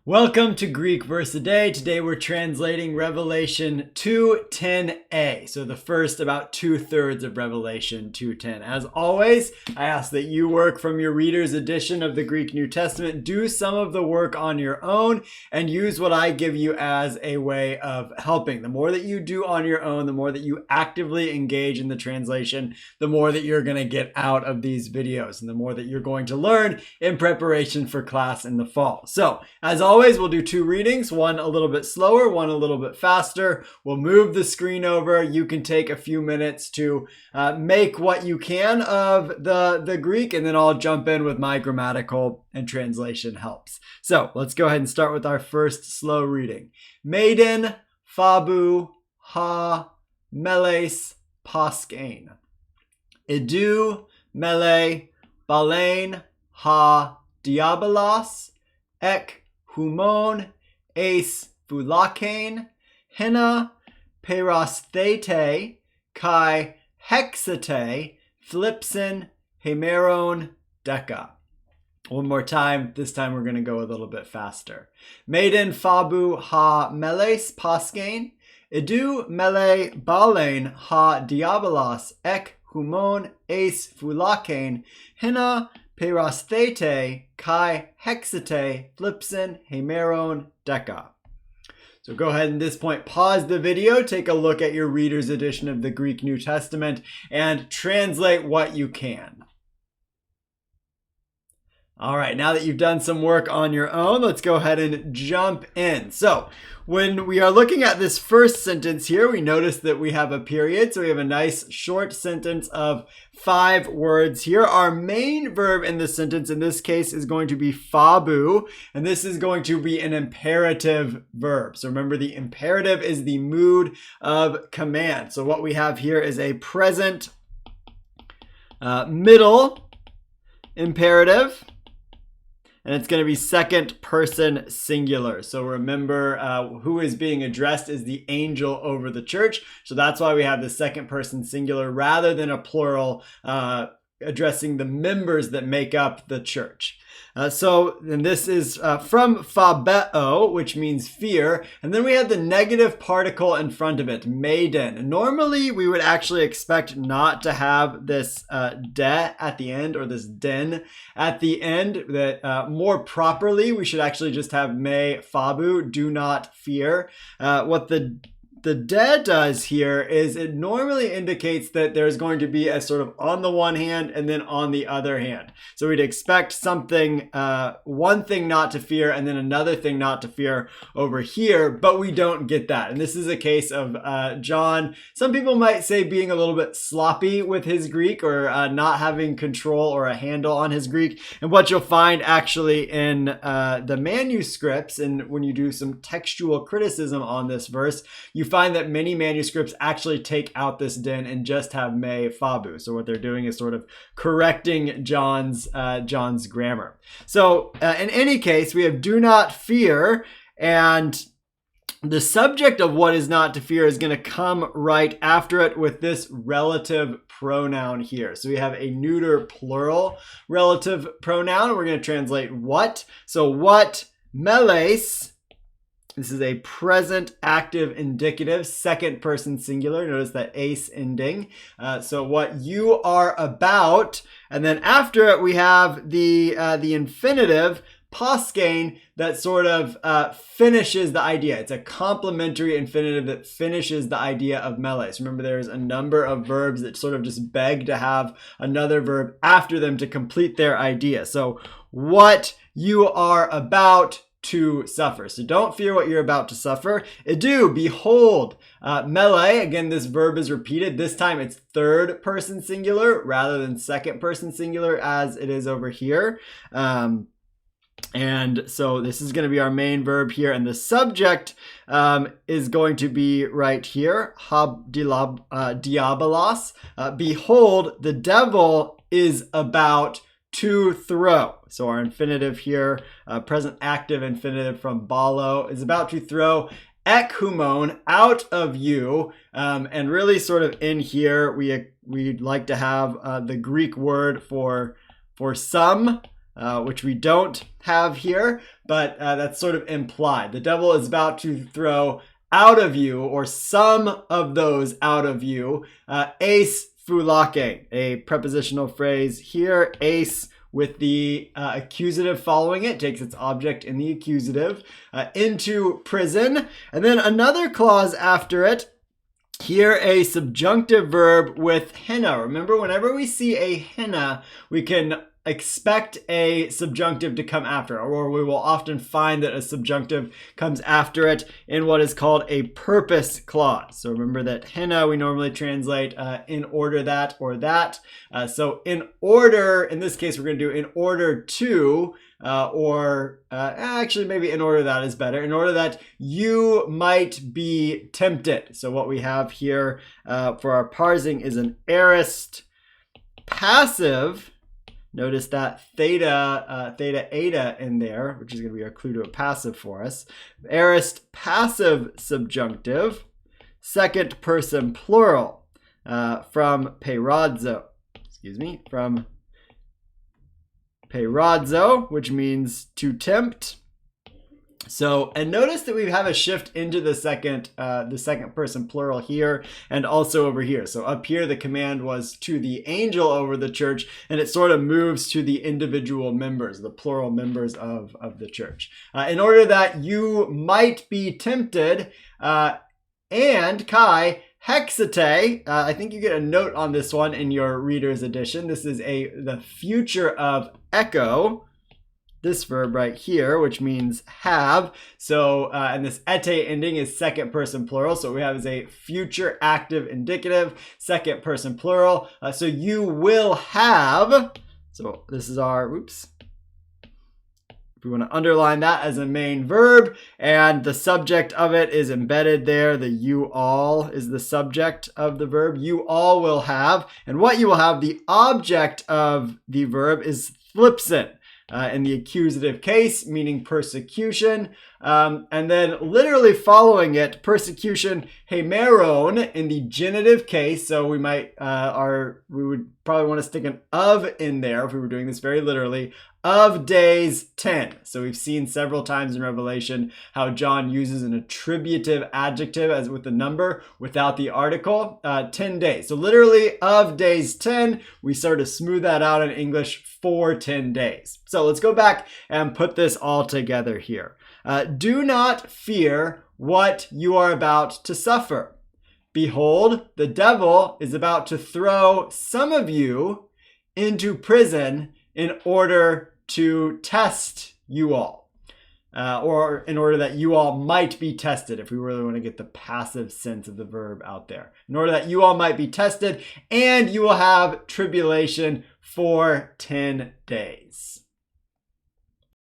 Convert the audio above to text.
Welcome to Greek Verse a Day. Today we're translating Revelation 2:10a. So the first about 2/3 of Revelation 2:10. As always, I ask that you work from your reader's edition of the Greek New Testament. Do some of the work on your own and use what I give you as a way of helping. The more that you do on your own, the more that you actively engage in the translation, the more that you're going to get out of these videos and the more that you're going to learn in preparation for class in the fall. So, as always, we'll do two readings, one a little bit slower, one a little bit faster. We'll move the screen over. You can take a few minutes to make what you can of the Greek, and then I'll jump in with my grammatical and translation helps. So let's go ahead and start with our first slow reading. Maiden, Phabu, Ha, Meles, Paskein. Idu, Mele, Balain, Ha, Diabolos, Ek, Humon, Ace, Phulakain, Henna, Perasthete, Kai, Hexate, Thlipsin, Hemeron, Deca. One more time. This time we're going to go a little bit faster. Maiden, Phabu, Ha, Meles, Paskein. Idu, Mele, Balain, Ha, Diabolos, Ek, Humon, Ace, Phulakain, Henna, Perasthete, Kai, Hexate, Thlipsin, Hemeron, Deca. So go ahead and at this point, pause the video, take a look at your reader's edition of the Greek New Testament, and translate what you can. All right, now that you've done some work on your own, let's go ahead and jump in. So when we are looking at this first sentence here, we notice that we have a period. So we have a nice short sentence of 5 words here. Our main verb in this sentence, in this case, is going to be phabu, and this is going to be an imperative verb. So remember, the imperative is the mood of command. So what we have here is a present middle imperative. And it's going to be second person singular. So remember, who is being addressed is the angel over the church. So that's why we have the second person singular rather than a plural addressing the members that make up the church. And this is from phobeo, which means fear. And then we have the negative particle in front of it, maiden. Normally, we would actually expect not to have this de at the end, or this den at the end. That more properly, we should actually just have me phabu, do not fear. What the de does here is it normally indicates that there's going to be a sort of on the one hand and then on the other hand. So we'd expect something, one thing not to fear and then another thing not to fear over here, but we don't get that. And this is a case of John, some people might say, being a little bit sloppy with his Greek, or not having control or a handle on his Greek. And what you'll find actually in the manuscripts, and when you do some textual criticism on this verse, you find that many manuscripts actually take out this den and just have me phabu. So what they're doing is sort of correcting John's grammar. So in any case, we have do not fear, and the subject of what is not to fear is going to come right after it with this relative pronoun here. So we have a neuter plural relative pronoun. We're going to translate what. So what, meles. This is a present active indicative, second person singular. Notice that ace ending. So what you are about, and then after it we have the infinitive paskein that sort of finishes the idea. It's a complementary infinitive that finishes the idea of meles. Remember, there's a number of verbs that sort of just beg to have another verb after them to complete their idea. So what you are about to suffer. So don't fear what you're about to suffer. Idu, behold. Mele, again, this verb is repeated. This time it's third person singular rather than second person singular as it is over here. And so this is going to be our main verb here. And the subject is going to be right here. Diabolos. Behold, the devil is about to throw. So our infinitive here, present active infinitive from balo, is about to throw ekhumon, out of you. And really sort of in here, we'd like to have the Greek word for some which we don't have here, but that's sort of implied. The devil is about to throw out of you, or some of those out of you, eis phulake, a prepositional phrase here, eis with the accusative following it, takes its object in the accusative, into prison. And then another clause after it, here a subjunctive verb with hina. Remember, whenever we see a hina, we can expect a subjunctive to come after, or we will often find that a subjunctive comes after it in what is called a purpose clause. So remember that hina we normally translate in order that or that. So in order, in this case, we're going to do in order to, actually maybe in order that is better, in order that you might be tempted. So what we have here for our parsing is an aorist passive. Notice that theta eta in there, which is going to be our clue to a passive for us. Aorist passive subjunctive, second person plural, from peirazo. From peirazo, which means to tempt. So, and notice that we have a shift into the second person plural here and also over here. So up here, the command was to the angel over the church, and it sort of moves to the individual members, the plural members of the church. In order that you might be tempted, and Kai, hexate, I think you get a note on this one in your reader's edition. This is the future of echo. This verb right here, which means have. So, and this ete ending is second person plural. So what we have is a future active indicative, second person plural. So you will have, so this is our, oops. We want to underline that as a main verb, and the subject of it is embedded there. The you all is the subject of the verb. You all will have, and what you will have, the object of the verb is thlipsin. In the accusative case, meaning persecution. And then literally following it, persecution hemeron in the genitive case. So we might, we would probably want to stick an of in there if we were doing this very literally. Of days 10. So we've seen several times in Revelation how John uses an attributive adjective as with the number without the article, 10 days. So literally of days 10, we sort of smooth that out in English for 10 days. So let's go back and put this all together here. Do not fear what you are about to suffer. Behold, the devil is about to throw some of you into prison in order to test you all, or in order that you all might be tested, if we really want to get the passive sense of the verb out there. In order that you all might be tested, and you will have tribulation for 10 days.